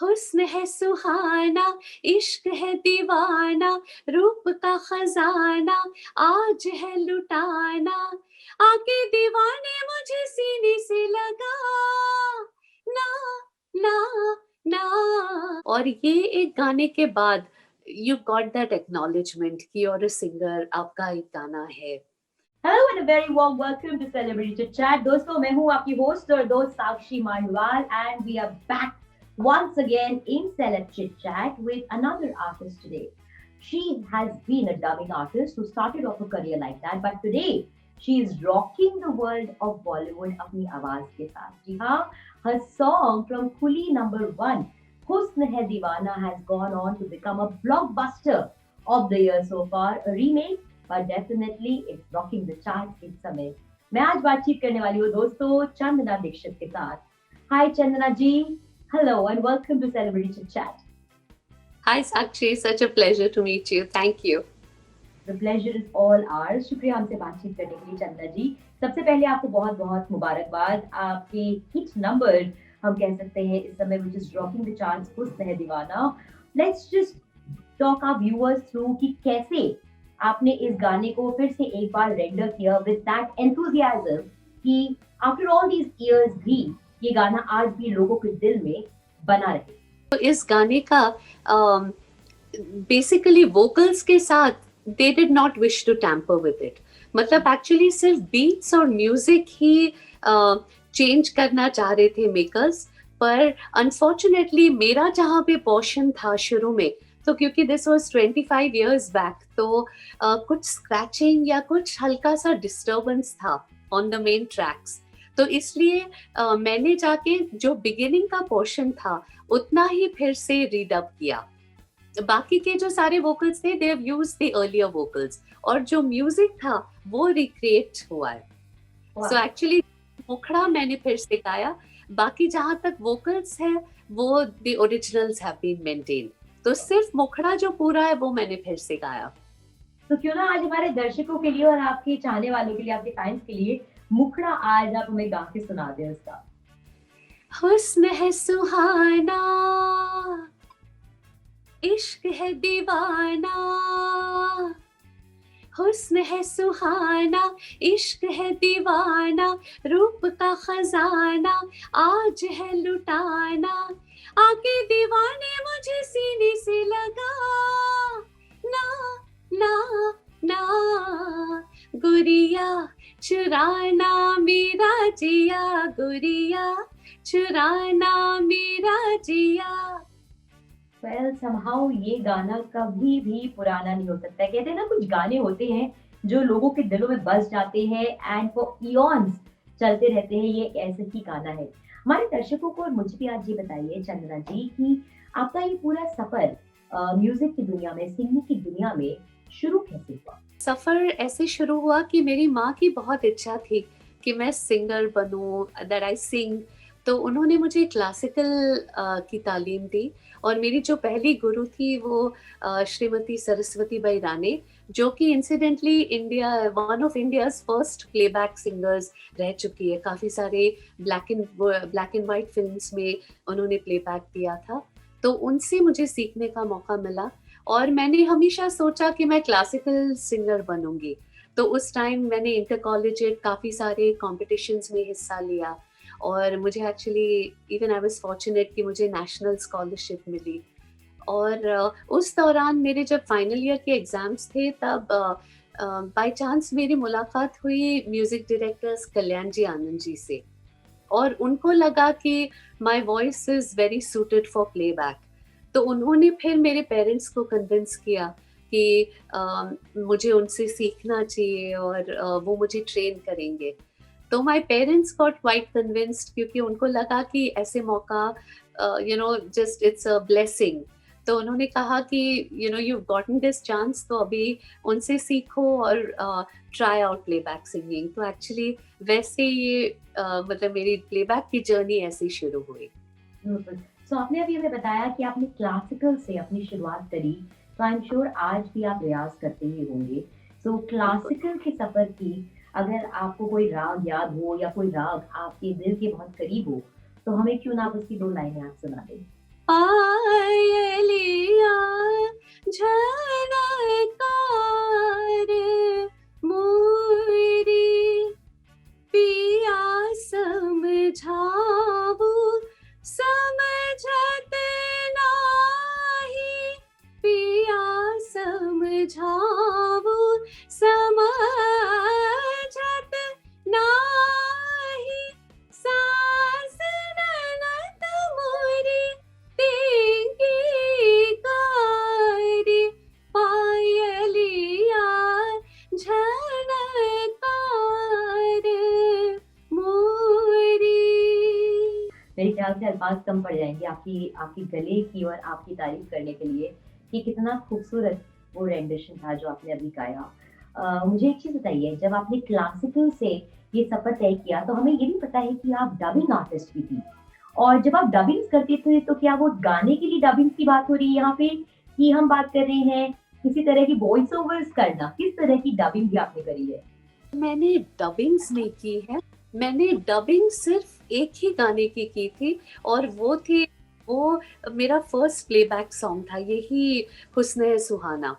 हुस्न है सुहाना, इश्क है दीवाना, रूप का खजाना आज है लुटाना, आके दीवाने मुझे सीने से लगा ना ना ना। और ये एक गाने के बाद यू गॉट दैट एक्नॉलेजमेंट कि और सिंगर, आपका एक गाना है। Hello and a very warm welcome to celebrity chit chat. दोस्तों, मैं हूं आपकी होस्ट और दोस्त Sakshi Mandawal and we are back once again in Celeb Chit Chat with another artist today. She has been a dubbing artist who started off a career like that, but today she is rocking the world of Bollywood अपनी आवाज के साथ। जी हाँ, her song from Kuli #1, Husn Hai Deewana, has gone on to become a blockbuster of the year so far, a remake but definitely it's rocking the charts इस समय। मैं आज बातचीत करने वाली हूँ दोस्तों चंदना दीक्षित के साथ। Hi Chandana ji, hello and welcome to celebrity chit chat. Hi Sakshi, such a pleasure to meet you. Thank you. The pleasure is all hours. शुक्रिया हमसे बातचीत करने के लिए चंदना जी। सबसे पहले आपको बहुत बहुत मुबारकबाद। आपके हिट नंबर हम कह सकते हैं इस समय which is rocking the charts, हुस्न है दीवाना। Let's just talk our viewers through कि कैसे आपने इस गाने को फिर से एक बार रेंडर किया विद दैट एंथुसियाज्म कि आफ्टर ऑल दीज इयर्स भी ये गाना आज भी लोगों के दिल में बना रहे। तो इस गाने का बेसिकली वोकल्स के साथ they did not wish to tamper with it. मतलब एक्चुअली सिर्फ बीट्स और म्यूजिक ही चेंज करना चाह रहे थे मेकर्स, पर अनफॉर्चुनेटली मेरा जहाँ पे पोर्शन था शुरू में, तो क्योंकि दिस वाज 25 इयर्स बैक, तो कुछ स्क्रैचिंग या कुछ हल्का सा डिस्टर्बेंस था ऑन द मेन ट्रैक्स। तो इसलिए मैंने जाके जो बिगिनिंग का पोर्शन था उतना ही फिर से रीडअप किया। बाकी के जो सारे वोकल्स थे they have used the earlier vocals, और जो म्यूजिक था वो रिक्रिएट हुआ है। सो एक्चुअली मुखड़ा मैंने फिर से गाया, बाकी जहां तक वोकल्स है वो the originals have been maintain. तो सिर्फ मुखड़ा जो पूरा है वो मैंने फिर से गाया। तो क्यों ना आज हमारे दर्शकों के लिए और आपके चाहने वालों के लिए, आपके फैंस के लिए मुखड़ा आज आप हमें गा के सुना दें उसका। हुस्न है सुहाना, इश्क है दीवाना, हुस्न है सुहाना, इश्क है दीवाना, रूप का खजाना आज है लुटाना, आके दीवाने मुझे सीने से लगा ना ना ना, गुड़िया चुराना मेरा जिया, गुड़िया चुराना मेरा जिया। वेल समहाउ ये गाना कभी भी पुराना नहीं हो सकता है। कहते हैं ना, कुछ गाने होते हैं जो लोगों के दिलों में बस जाते हैं एंड फॉर इयॉन्स चलते रहते हैं। ये ऐसे ही गाना है। हमारे दर्शकों को और मुझे भी आज ये बताइए चंदना जी कि आपका ये पूरा सफर म्यूजिक की दुनिया में, सिंगिंग की दुनिया में शुरू कैसे हुआ? सफ़र ऐसे शुरू हुआ कि मेरी माँ की बहुत इच्छा थी कि मैं सिंगर बनूँ, दैट आई सिंग। तो उन्होंने मुझे क्लासिकल की तालीम दी, और मेरी जो पहली गुरु थी वो श्रीमती सरस्वती बाई राणे, जो कि incidentally India one of India's first playback singers रह चुकी है। काफ़ी सारे ब्लैक एंड व्हाइट फ़िल्म्स में उन्होंने प्लेबैक दिया था। तो उनसे मुझे सीखने का मौका मिला, और मैंने हमेशा सोचा कि मैं क्लासिकल सिंगर बनूंगी। तो उस टाइम मैंने इंटर कॉलेजिएट काफ़ी सारे कॉम्पिटिशन्स में हिस्सा लिया, और मुझे actually even I was fortunate कि मुझे नेशनल स्कॉलरशिप मिली। और उस दौरान मेरे जब फाइनल ईयर के एग्ज़ाम्स थे तब बाय चांस मेरी मुलाकात हुई म्यूज़िक डायरेक्टर्स कल्याण जी आनंद जी से, और उनको लगा कि my voice is very suited for playback. तो उन्होंने फिर मेरे पेरेंट्स को कन्विंस किया कि मुझे उनसे सीखना चाहिए, और वो मुझे ट्रेन करेंगे। तो my parents got quite convinced, क्योंकि उनको लगा कि ऐसे मौका जस्ट इट्स अ ब्लेसिंग। तो उन्होंने कहा कि यू गॉटन दिस चांस, तो अभी उनसे सीखो और ट्राई आउट प्लेबैक सिंगिंग। तो एक्चुअली वैसे ये मतलब मेरी प्लेबैक की जर्नी ऐसे ही शुरू हुई। बिल्कुल। सो आपने अभी हमें बताया कि आपने क्लासिकल से अपनी शुरुआत करी, तो आई एम श्योर आज भी आप रियाज़ करते ही होंगे। सो बिल्कुल। क्लासिकल के सफ़र की अगर आपको कोई राग याद हो या कोई राग आपके दिल के बहुत करीब हो, तो हमें क्यों ना आप उसकी 2 लाइनें आप सुना दें? पायलिया झनकार मोरी पिया समझाऊ समझत नाही पिया समझाऊ समझत नाही सास ननद मोरी तेगी कारी पायलिया झनकार मोरी। मेरे ख्याल से अल्फाज कम पड़ जाएंगे आपकी आपकी गले की और आपकी तारीफ करने के लिए कि कितना खूबसूरत वो रेंडिशन था जो आपने अभी गाया। मुझे एक चीज बताइए, जब आपने क्लासिकल से ये सफर तय किया तो हमें ये भी पता है कि आप डबिंग आर्टिस्ट भी थी, और जब आप डबिंग करते थे तो क्या वो गाने के लिए डबिंग की बात हो रही है यहाँ पे, कि हम बात कर रहे हैं किसी तरह की वॉइस ओवर्स करना, किस तरह की डबिंग भी आपने करी है? मैंने डबिंग्स नहीं की है, मैंने डबिंग सिर्फ एक ही गाने की थी और वो मेरा फर्स्ट प्लेबैक सॉन्ग था, यही हुस्न है सुहाना।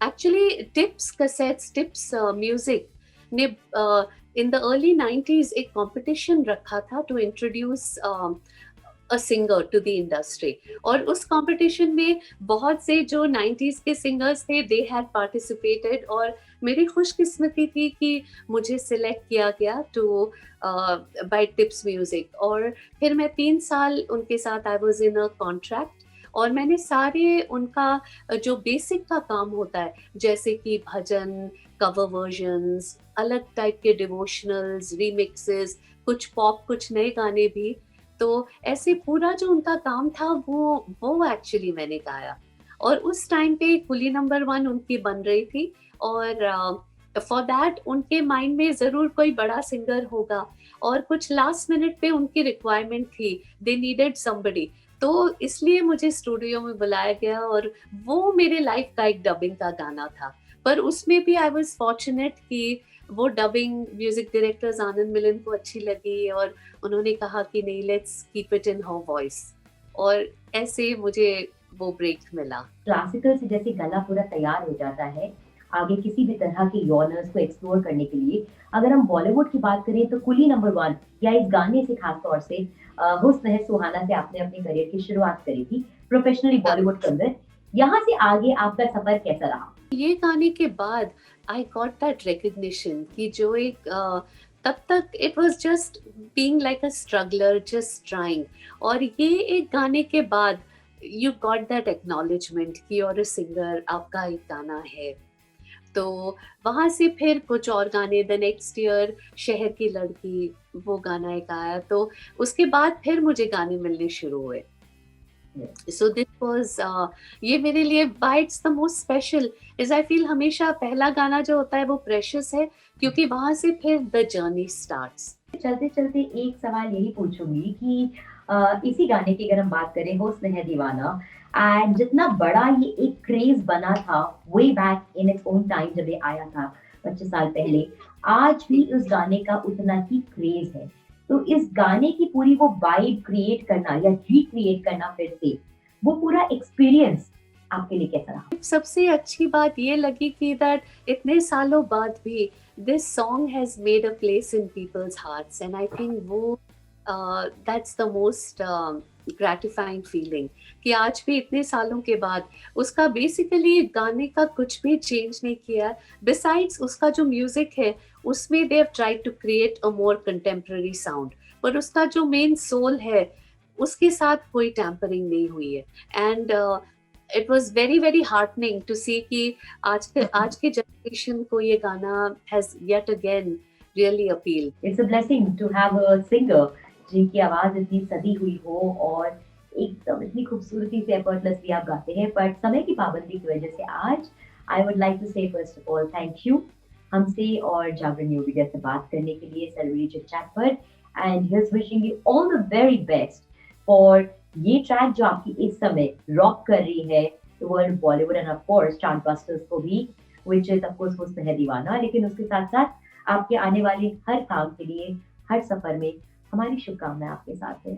Actually Tips cassettes, Tips music ने इन द अर्ली 90s एक कंपटीशन रखा था to introduce a singer to the industry, और उस कंपटीशन में बहुत से जो 90s के सिंगर्स थे दे हैड पार्टिसिपेटेड, और मेरी खुशकिस्मती थी कि मुझे सिलेक्ट किया गया टू बाय टिप्स म्यूजिक। और फिर मैं 3 साल उनके साथ I was in a contract, और मैंने सारे उनका जो बेसिक का काम होता है जैसे कि भजन, कवर वर्जन्स, अलग टाइप के डिवोशनल्स, रीमिक्सेस, कुछ पॉप, कुछ नए गाने भी, तो ऐसे पूरा जो उनका काम था वो एक्चुअली मैंने गाया। और उस टाइम पे कुली नंबर 1 उनकी बन रही थी, और फॉर दैट उनके माइंड में जरूर कोई बड़ा सिंगर होगा, और कुछ लास्ट मिनट पे उनकी रिक्वायरमेंट थी, दे नीडेड समबडी, तो इसलिए मुझे स्टूडियो में बुलाया गया, और वो मेरे लाइफ का एक डबिंग का गाना था। पर उसमें भी आई वाज फॉर्चुनेट कि वो डबिंग म्यूजिक डायरेक्टर्स आनंद मिलन को अच्छी लगी, और उन्होंने कहा कि नहीं, let's keep it in her voice, और ऐसे मुझे वो ब्रेक मिला। क्लासिकल से जैसे गला पूरा तैयार हो जाता है आगे किसी भी तरह के जॉनर्स को एक्सप्लोर करने के लिए, अगर हम बॉलीवुड की बात करें तो कुली नंबर 1 या इस गाने से खास तौर से हुस्न है सुहाना से आपने अपने करियर की शुरुआत करी थी प्रोफेशनली बॉलीवुड के अंदर। यहाँ से आगे आपका सफर कैसा रहा? ये गाने के बाद आई गॉट दैट रिकग्निशन कि जो एक तब तक it was just being like a struggler, just trying, और ये एक गाने के बाद यू गॉट दैट एक्नॉलेजमेंट कि और अ सिंगर, आपका एक गाना है। तो वहां से फिर कुछ और गाने, द नेक्स्ट ईयर शहर की लड़की, वो गाना एक आया, तो उसके बाद फिर मुझे गाने मिलने शुरू हुए। सो दिस वाज ये मेरे लिए why it's the most special is I feel हमेशा पहला गाना जो होता है वो प्रेशियस है, क्योंकि वहां से फिर द जर्नी स्टार्ट्स। चलते चलते एक सवाल यही पूछूंगी कि इसी गाने की अगर हम बात करें हुस्न है दीवाना, एंड जितना बड़ा ये एक क्रेज बना था way back in its own time जब ये आया था 25 साल पहले, आज भी उस गाने का उतना ही क्रेज है। तो इस गाने की पूरी वो वाइब क्रिएट करना या रिक्रिएट करना फिर से, वो पूरा एक्सपीरियंस आपके लिए कैसा रहा? सबसे अच्छी बात ये लगी कि दैट इतने सालों बाद भी this song has made a place in people's hearts, and I think वो that's the most gratifying feeling कि आज भी इतने सालों के बाद उसका बेसिकली गाने का कुछ भी चेंज नहीं किया, बिसाइड्स उसका जो म्यूजिक है उसमें they have tried to create a more contemporary sound, पर उसका जो मेन सोल है उसके साथ कोई टैम्परिंग नहीं हुई है। And it was very very heartening to see कि आज के जनरेशन को ये गाना has yet again really appeal. It's a blessing to have a singer जिनकी आवाज इतनी सदी हुई हो और एकदम इतनी खूबसूरती से एफर्टलेसली आप गाते हैं, पर समय की पाबंदी की वजह से आज आई वुड लाइक टू से first of all thank you हमसे और जागरण न्यू मीडिया से बात करने के लिए सेलिब्रिटी चिट चैट पर, and here's wishing you all the very best for ये ट्रैक जो आपकी इस समय रॉक कर रही है the world Bollywood and of course chart busters को भी, व्हिच इज ऑफ कोर्स हुस्न है दीवाना, लेकिन उसके साथ साथ आपके आने वाले हर काम के लिए, हर सफर में हमारी शुभकामनाएं आपके साथ हैं।